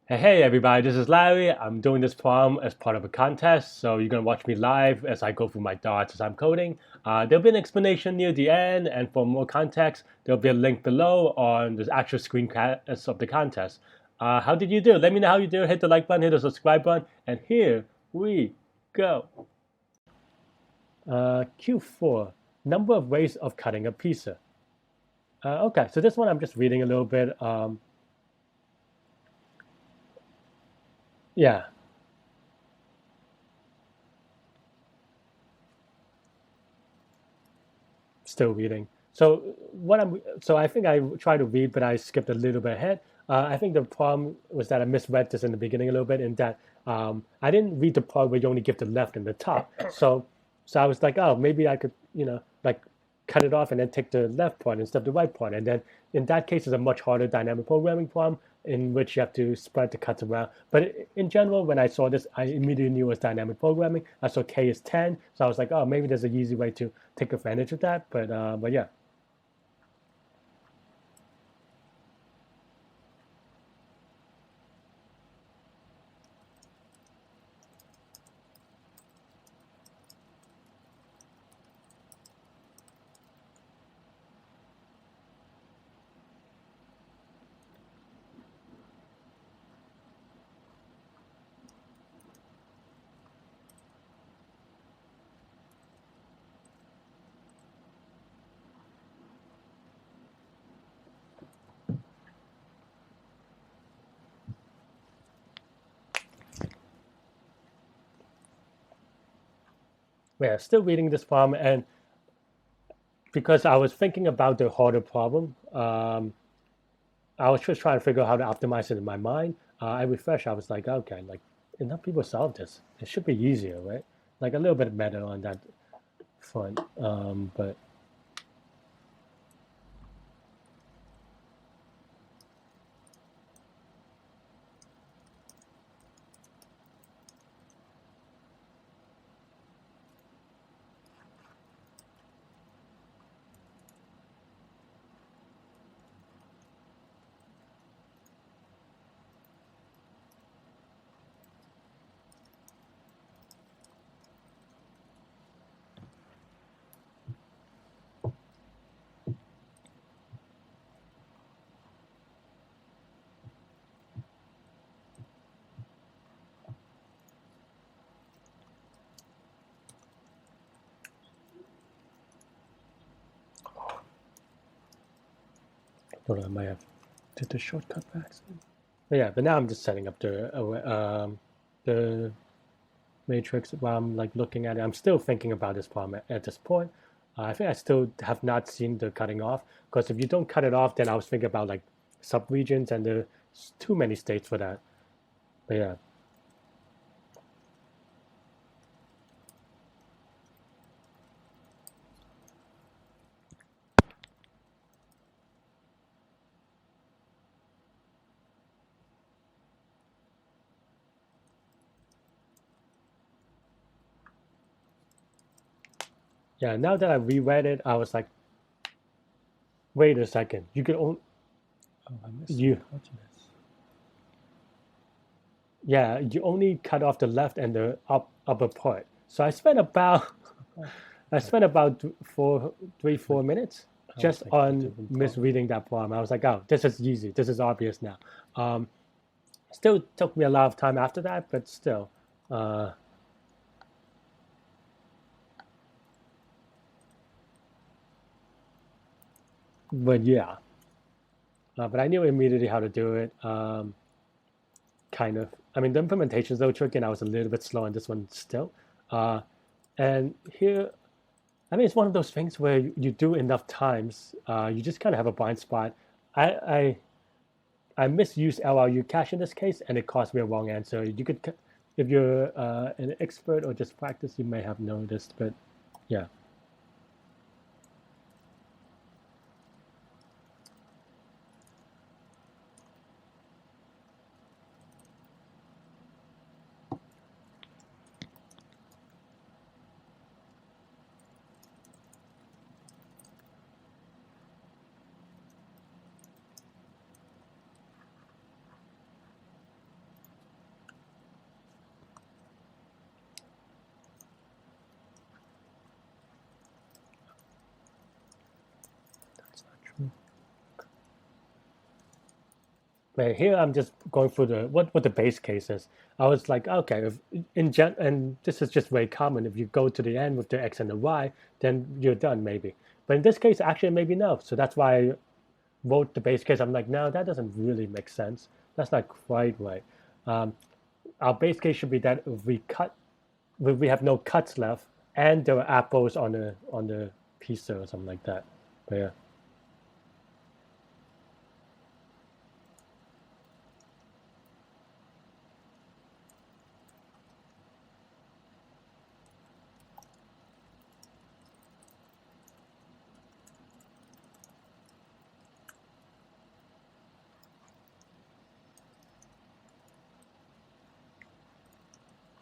Hey everybody, this is Larry. I'm doing this problem as part of a contest, so you're going to watch me live as I go through my dots as I'm coding. There'll be an explanation near the end, and for more context, there'll be a link below on the actual screencast of the contest. How did you do? Let me know how you do. Hit the like button, hit the subscribe button, and here we go. Q4, number of ways of cutting a pizza. Okay, so this one I'm just reading a little bit. Yeah, still reading. So I think I tried to read, but I skipped a little bit ahead. I think the problem was that I misread this in the beginning a little bit, in that I didn't read the part where you only give the left and the top. So I was like, oh, maybe I could, like cut it off and then take the left part instead of the right part. And then in that case, it's a much harder dynamic programming problem in which you have to spread the cuts around. But in general, when I saw this, I immediately knew it was dynamic programming. I saw K is 10, so I was like, oh, maybe there's an easy way to take advantage of that. But yeah. Yeah, still reading this problem, and because I was thinking about the harder problem, I was just trying to figure out how to optimize it in my mind. I refreshed. I was like, okay, like enough people solve this. It should be easier, right? Like a little bit better on that front. But hold on, I might have did the shortcut by accident. But yeah, but now I'm just setting up the matrix while I'm like looking at it. I'm still thinking about this problem at this point. I think I still have not seen the cutting off, because if you don't cut it off, then I was thinking about like subregions, and there's too many states for that. But yeah. Yeah, now that I reread it, I was like, wait a second. You could only Oh, I missed you What's this? yeah, you only cut off the left and the upper part. So I spent about 4 minutes I was just thinking a on different problem. misreading that problem. I was like, oh, this is easy. This is obvious now. Um, Still took me a lot of time after that, but still. Uh, but yeah. But I knew immediately how to do it. Kind of. I mean, the implementation is a little tricky, and I was a little bit slow on this one still. Uh, and here, I mean, it's one of those things where you do enough times, you just kind of have a blind spot. I, I I misused LRU cache in this case, and it cost me a wrong answer. You could, if you're an expert or just practice, you may have noticed. But yeah. But here I'm just going through what the base case is. I was like, okay, if and this is just very common. If you go to the end with the x and the y, then you're done maybe. But in this case, actually maybe no. So that's why I wrote the base case. I'm like, no, that doesn't really make sense. That's not quite right. Um, our base case should be that if we have no cuts left, and there are apples on the pizza or something like that. But yeah,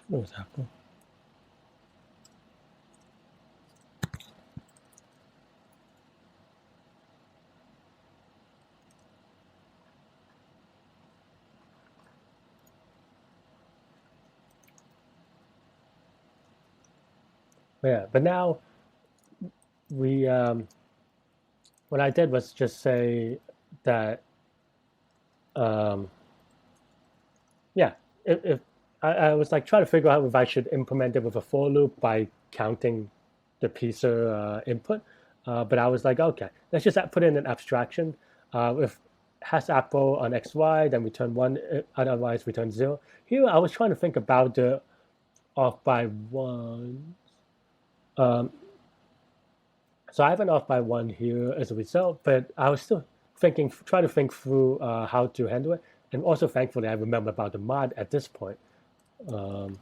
what was apple? But yeah, but now we what I did was just say that um, yeah, if I was like trying to figure out if I should implement it with a for loop by counting the pizza input, but I was like, okay, let's just put in an abstraction. If has apple on xy, then return one, otherwise return zero. Here, I was trying to think about the off by one. Um, so I have an off by one here as a result, but I was still trying to think through how to handle it. And also, thankfully, I remember about the mod at this point. Um,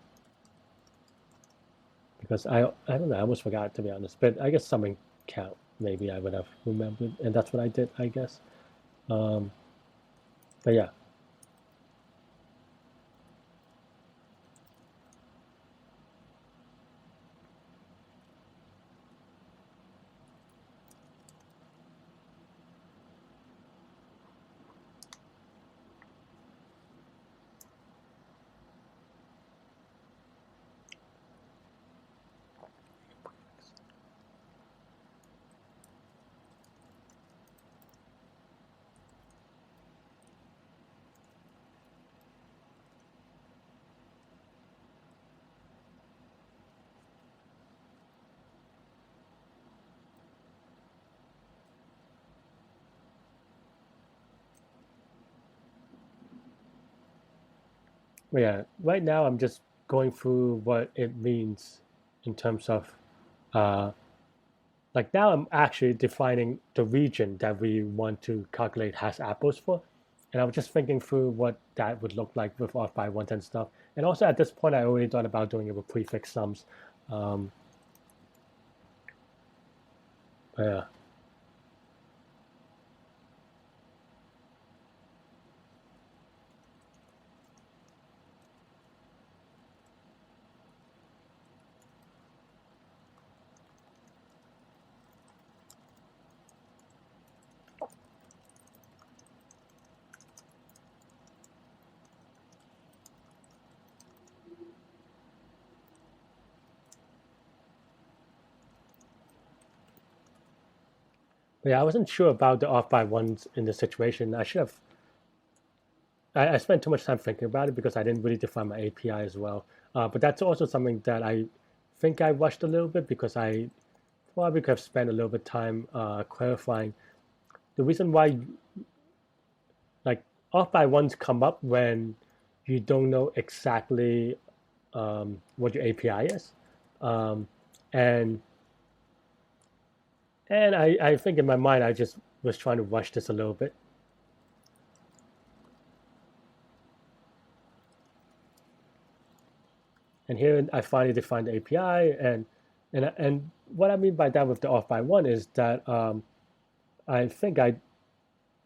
because I don't know, I almost forgot to be honest. But I guess something count maybe I would have remembered, and that's what I did, I guess. Um, but yeah, but yeah. Right now, I'm just going through what it means in terms of uh, like now I'm actually defining the region that we want to calculate hash apples for. And I was just thinking through what that would look like with off by ones and stuff. And also at this point, I already thought about doing it with prefix sums. Um, yeah. But yeah, I wasn't sure about the off by ones in this situation. I should have. I spent too much time thinking about it because I didn't really define my API as well. But that's also something that I think I rushed a little bit because I probably could have spent a little bit of time clarifying the reason why like off by ones come up when you don't know exactly what your API is. Um, and I think in my mind I just was trying to rush this a little bit. And here I finally defined the API, and what I mean by that with the off by one is that I think I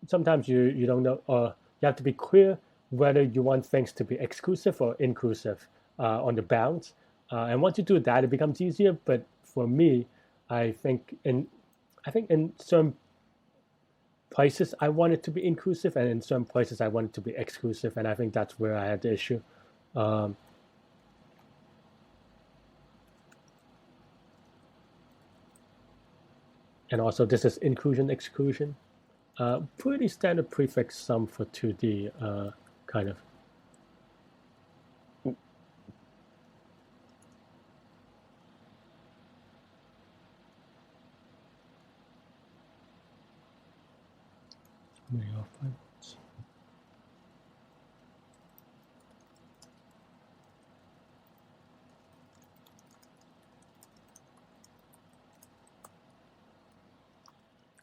sometimes you don't know, or you have to be clear whether you want things to be exclusive or inclusive on the bounds. And once you do that, it becomes easier. But for me, I think in certain places I want it to be inclusive, and in some places I want it to be exclusive. And I think that's where I had the issue. Um, and also, this is inclusion exclusion. Pretty standard prefix sum for 2D, kind of.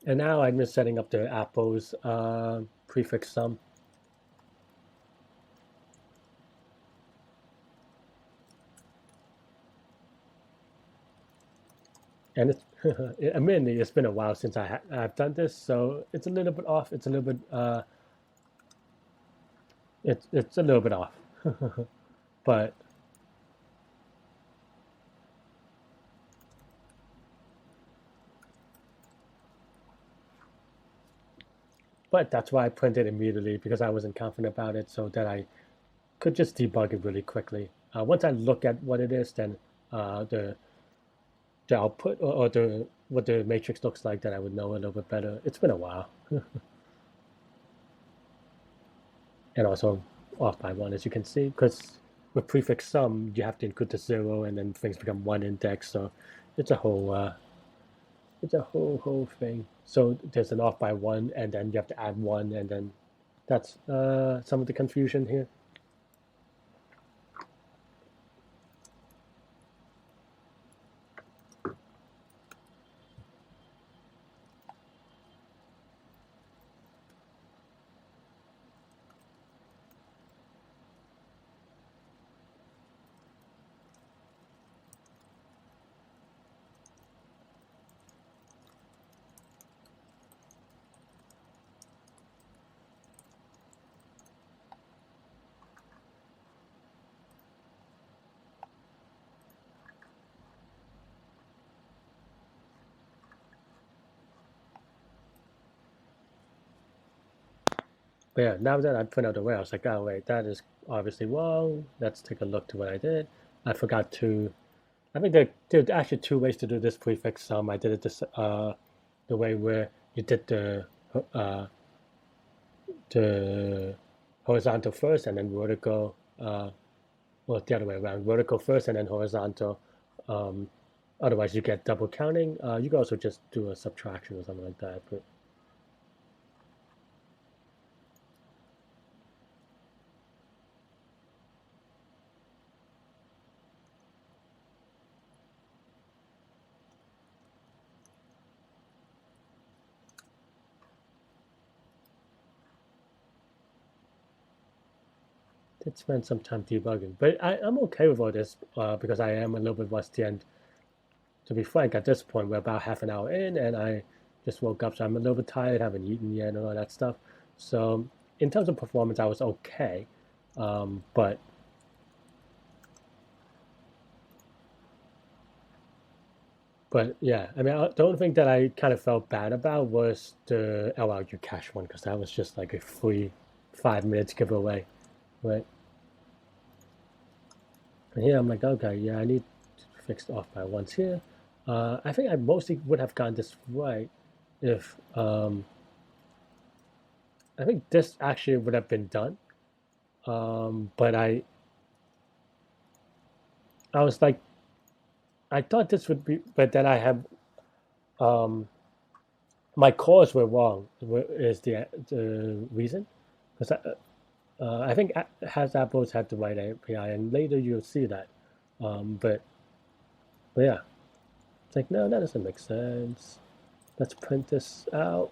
And now I'm just setting up the apples prefix sum. And it's admittedly it's been a while since I've done this, so it's a little bit off. It's a little bit it's a little bit off, but that's why I printed immediately because I wasn't confident about it, so that I could just debug it really quickly. Once I look at what it is, then the output or the what the matrix looks like, then I would know a little bit better. It's been a while, and also off by one, as you can see, because with prefix sum you have to include the 0, and then things become one index. So it's a whole thing. So there's an off by one, and then you have to add one, and then that's some of the confusion here. But yeah, now that I put out the way, I was like, oh wait, that is obviously wrong. Let's take a look to what I did. I forgot to. I think there are actually two ways to do this prefix sum. I did it the way where you did uh, the horizontal first and then vertical. Well, the other way around, vertical first and then horizontal. Um, Otherwise, you get double counting. You can also just do a subtraction or something like that. But did spend some time debugging. But I'm okay with all this because I am a little bit rusty. And to be frank, at this point, we're about half an hour in, and I just woke up, so I'm a little bit tired, haven't eaten yet, and all that stuff. So in terms of performance, I was okay, but yeah, I mean, the only thing that I kind of felt bad about was the LRU cache one because that was just like a free 5 minutes giveaway, right? And here I'm like, okay, yeah, I need to fix the off by ones here. I think I mostly would have gotten this right if I think this actually would have been done. But I was like, I thought this would be, but then I have um, my cores were wrong. Is the reason? Because I think has Apple's had the right API, and later you'll see that. But yeah, it's like no, that doesn't make sense. Let's print this out,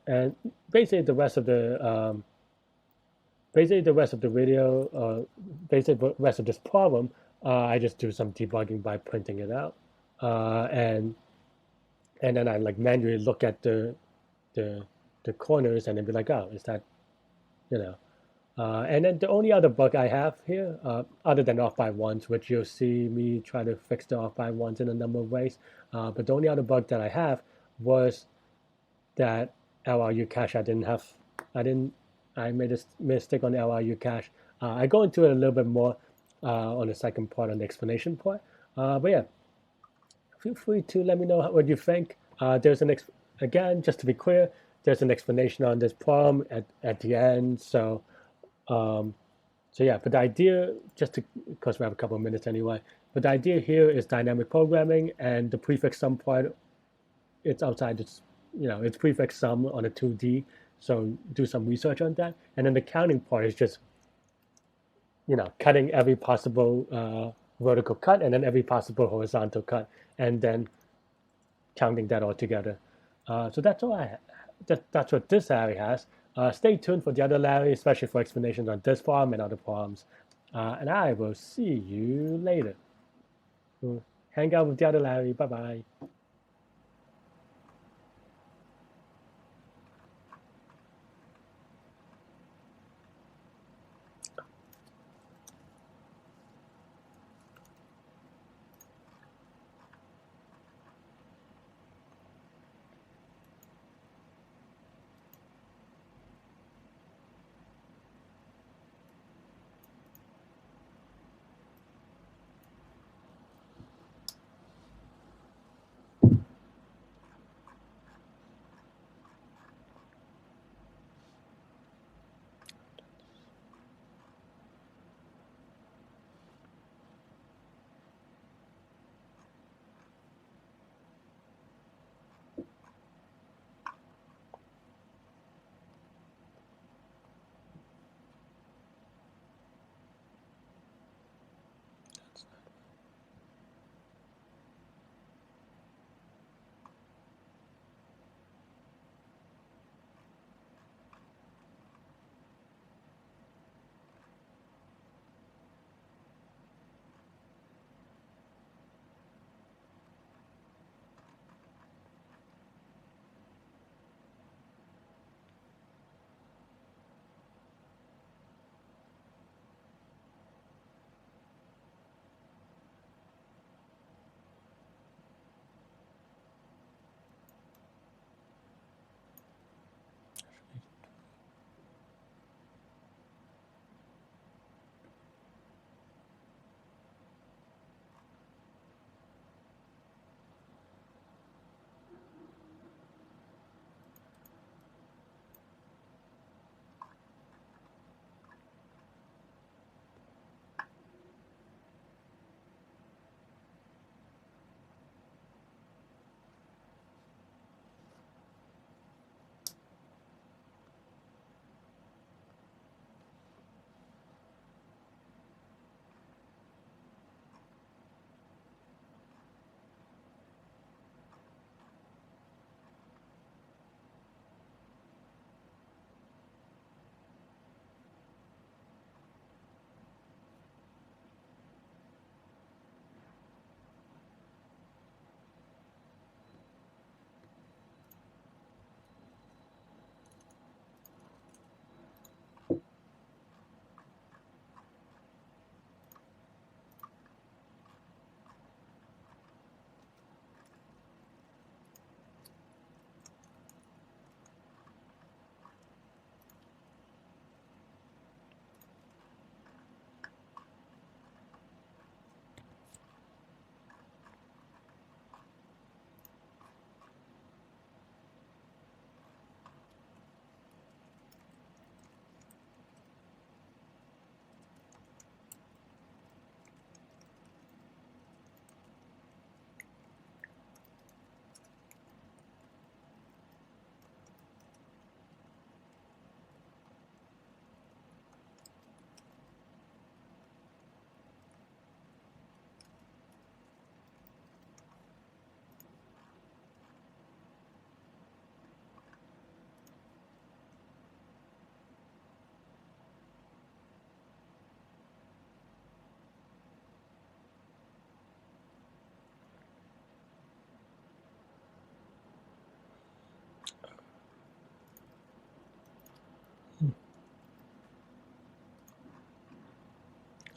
and basically the rest of the video, basically the rest of this problem, I just do some debugging by printing it out, and then I like manually look at the the corners and then be like, oh, is that you know? And then the only other bug I have here, other than off by ones, which you'll see me try to fix the off by ones in a number of ways, but the only other bug that I have was that LRU cache I didn't have. I didn't. I made a mistake on the LRU cache. I go into it a little bit more on the second part, on the explanation part. But yeah, feel free to let me know what you think. There's an again, just to be clear, there's an explanation on this problem at the end. So yeah, but the idea, just to, because we have a couple of minutes anyway, but the idea here is dynamic programming, and the prefix sum part, it's outside its, it's prefix sum on a 2D. So do some research on that. And then the counting part is just, cutting every possible vertical cut and then every possible horizontal cut, and then counting that all together. So that's all that's what this Larry has. Stay tuned for the other Larry, especially for explanations on this problem and other problems. And I will see you later. Hang out with the other Larry. Bye bye.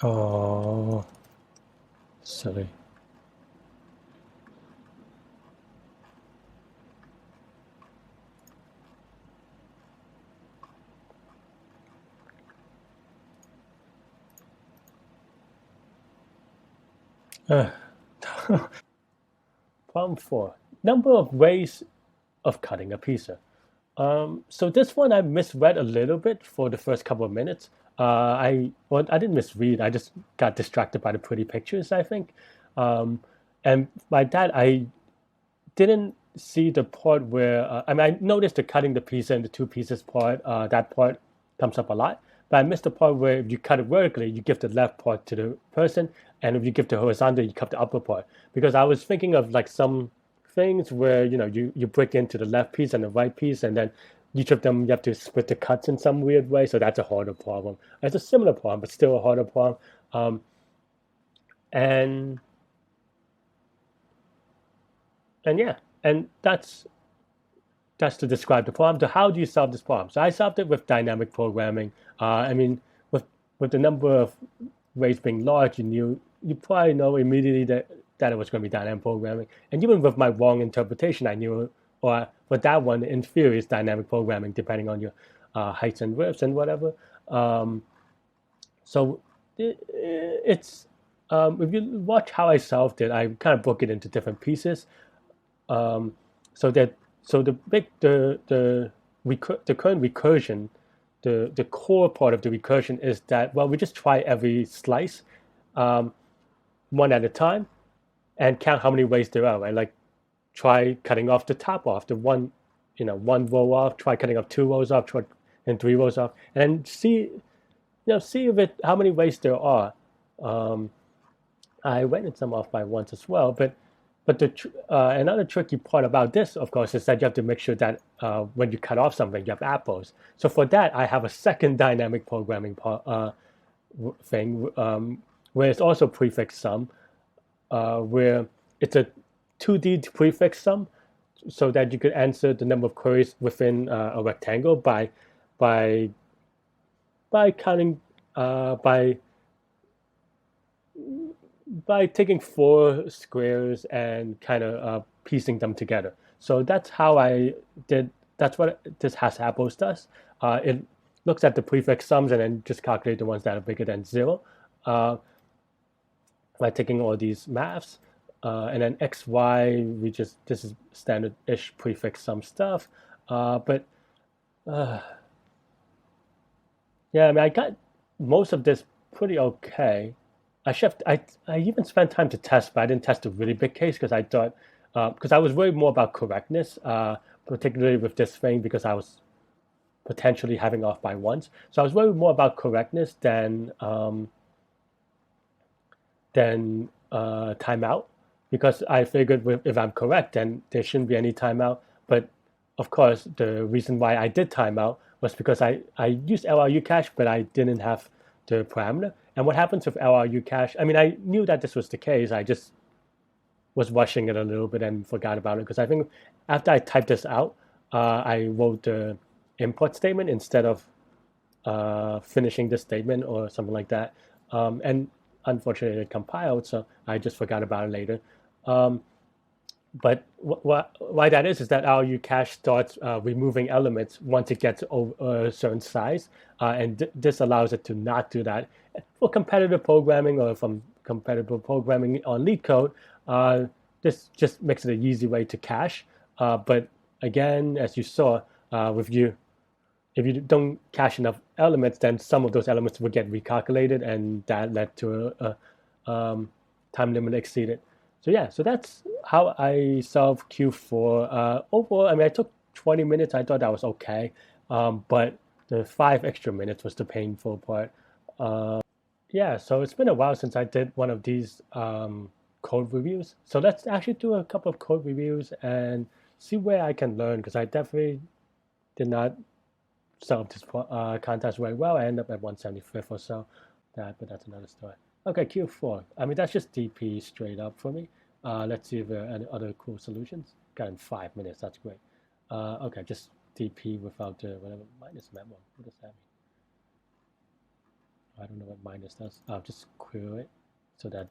Oh, silly. Problem 4. Number of ways of cutting a pizza. So this one I misread a little bit for the first couple of minutes. I didn't misread. I just got distracted by the pretty pictures, I think. And by that, I didn't see the part where I mean I noticed the cutting the pizza into two pieces part. That part comes up a lot, but I missed the part where if you cut it vertically, you give the left part to the person, and if you give the horizontal, you cut the upper part. Because I was thinking of like some things where you break into the left piece and the right piece, and then each of them you have to split the cuts in some weird way. So that's a harder problem. It's a similar problem, but still a harder problem. Um, and and yeah, and that's to describe the problem. So how do you solve this problem? So I solved it with dynamic programming. I mean, with the number of ways being large, you probably know immediately that it was going to be dynamic programming. And even with my wrong interpretation, I knew, or for that one, in theory, it's dynamic programming, depending on your heights and widths and whatever. Um, so it's if you watch how I solved it, I kind of broke it into different pieces. Um, so that so the current recursion, the core part of the recursion is that, well, we just try every slice um, one at a time and count how many ways there are, right? Like try cutting off the top off, the one row off, try cutting off two rows off, try and three rows off, and then see if it how many ways there are. Um, I went some off by once as well, but another tricky part about this, of course, is that you have to make sure that when you cut off something, you have apples. So for that, I have a second dynamic programming thing where it's also prefix sum, where it's a 2D prefix sum, so that you could answer the number of queries within a rectangle by counting by taking four squares and kind of piecing them together. So that's how I did. That's what this has apples does. It looks at the prefix sums and then just calculate the ones that are bigger than zero by taking all these maths. And then x, y, this is standard-ish prefix sum stuff. But yeah, I mean, I got most of this pretty okay. I even spent time to test, but I didn't test a really big case because I thought because I was worried more about correctness, particularly with this thing because I was potentially having off by once. So I was worried more about correctness than timeout because I figured if I'm correct, then there shouldn't be any timeout. But of course, the reason why I did timeout was because I used LRU cache, but I didn't have the parameter. And what happens with LRU cache? I mean, I knew that this was the case. I just was rushing it a little bit and forgot about it because I think after I typed this out, I wrote the import statement instead of finishing the statement or something like that. And unfortunately, it compiled, so I just forgot about it later. But why that is that our cache starts removing elements once it gets over a certain size, and this allows it to not do that. For competitive programming or from competitive programming on Leetcode, this just makes it an easy way to cache. But again, as you saw, if you don't cache enough elements, then some of those elements will get recalculated, and that led to a time limit exceeded. So yeah, so that's how I solved Q4. Overall, I mean, I took 20 minutes. I thought that was okay, but the 5 extra minutes was the painful part. Yeah, so it's been a while since I did one of these code reviews. So let's actually do a couple of code reviews and see where I can learn, because I definitely did not solve this contest very well. I end up at 175th or so. But that's another story. Okay, Q4. I mean, that's just DP straight up for me. Let's see if there are any other cool solutions. Got in 5 minutes. That's great. Okay, just DP without the whatever minus memo. What does that mean? I don't know what minus does. I'll just query it so that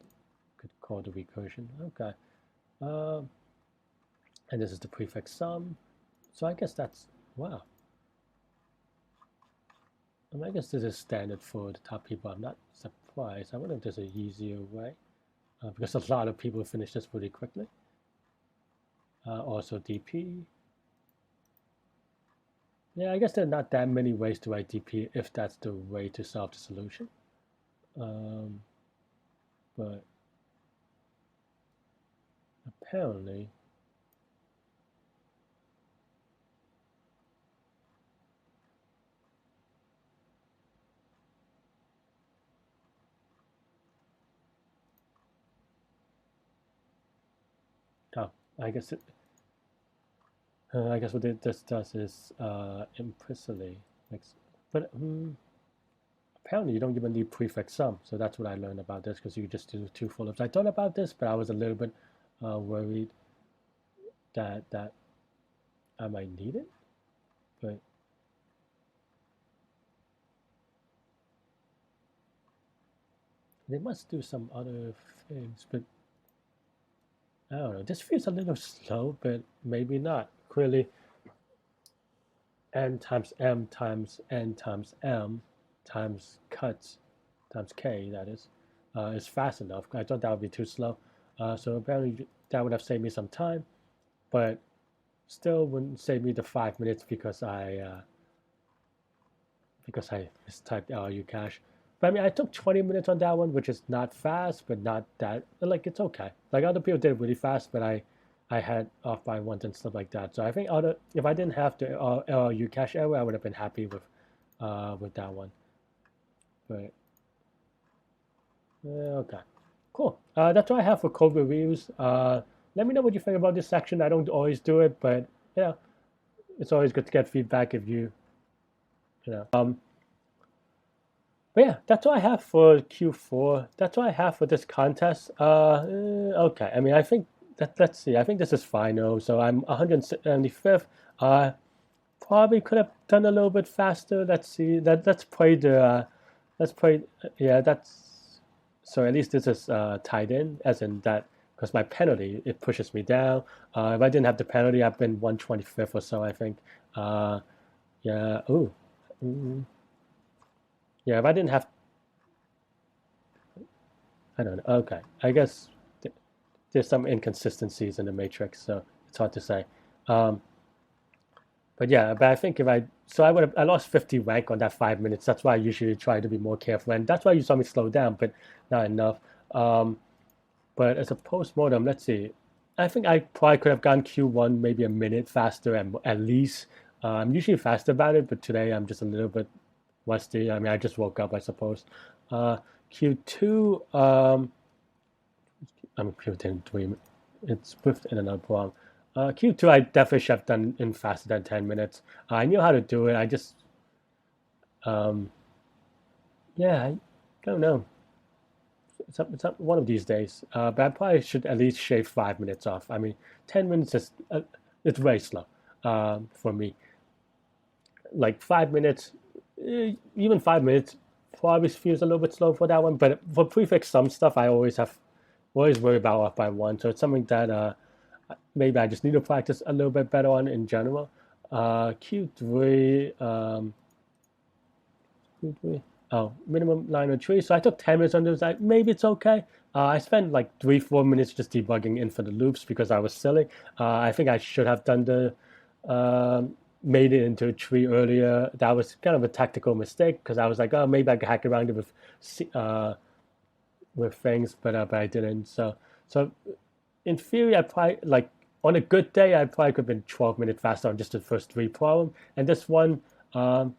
could call the recursion. Okay. And this is the prefix sum. So I guess that's, wow. I guess this is standard for the top people. I'm not surprised. I wonder if there's an easier way, because a lot of people finish this pretty quickly. Also DP. Yeah, I guess there are not that many ways to write DP if that's the way to solve the solution. Um, but apparently, oh, I guess I guess what this does is implicitly makes, but apparently you don't even need prefix sum. So that's what I learned about this because you just do two full loops. I thought about this, but I was a little bit worried that I might need it, but they must do some other things. But I don't know. This feels a little slow, but maybe not. Clearly, n times m times n times m times cuts times k, that is fast enough. I thought that would be too slow. So apparently that would have saved me some time, but still wouldn't save me the 5 minutes because I mistyped LRU cache. But I mean, I took 20 minutes on that one, which is not fast, but not that, like, it's okay. Like, other people did it really fast, but I had off by once and stuff like that. So I think if I didn't have the LRU cache error, I would have been happy with that one. But, okay. Cool. That's all I have for code reviews. Let me know what you think about this section. I don't always do it, but, yeah, it's always good to get feedback if you know. But yeah, that's all I have for Q4. That's all I have for this contest. Okay. I mean, I think let's see. I think this is final. So I'm 175th. Probably could have done a little bit faster. Let's see. Let's play the. Let's play. Yeah, that's. So at least this is tied in, as in that because my penalty it pushes me down. If I didn't have the penalty, I've been 125th or so. I think. Yeah. Ooh. Mm, yeah. If I didn't have I don't know. Okay, I guess there's some inconsistencies in the matrix, so it's hard to say. Um, but yeah, but I think if I lost 50 rank on that 5 minutes. That's why I usually try to be more careful, and that's why you saw me slow down, but not enough. Um, but as a post-mortem, let's see. I think I probably could have gone Q1 maybe a minute faster at least. I'm usually fast about it, but today I'm just a little bit rusty. I mean, I just woke up, I suppose. Q2, I'm Q10 3. It's with in another prong. Q2, I definitely should have done in faster than 10 minutes. I knew how to do it. I just, um, yeah, I don't know. It's one of these days. But I probably should at least shave 5 minutes off. I mean, 10 minutes is, it's very slow for me. Like 5 minutes, even 5 minutes probably feels a little bit slow for that one. But for prefix some stuff, I always worry about off by one. So it's something that maybe I just need to practice a little bit better on in general. Q3, Q3. Oh, minimum line of tree. So I took 10 minutes on this. Maybe it's okay. I spent like 3, 4 minutes just debugging infinite loops because I was silly. I think I should have done made it into a tree earlier. That was kind of a tactical mistake because I was like, oh, maybe I could hack around it with things, but I didn't. So in theory, I probably like on a good day, I probably could have been 12 minutes faster on just the first three problem. And this one, um,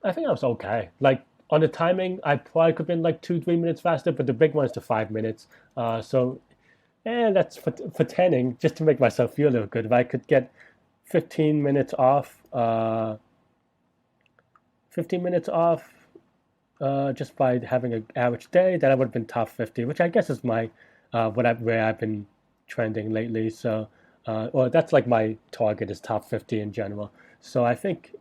I think I was okay. Like on the timing, I probably could have been like 2, 3 minutes faster, but the big one is the 5 minutes. That's for tanning, just to make myself feel a little good. If I could get 15 minutes off, 15 minutes off just by having an average day, then I would have been top 50, which I guess is my where I've been trending lately. So, or that's like my target is top 50 in general. So I think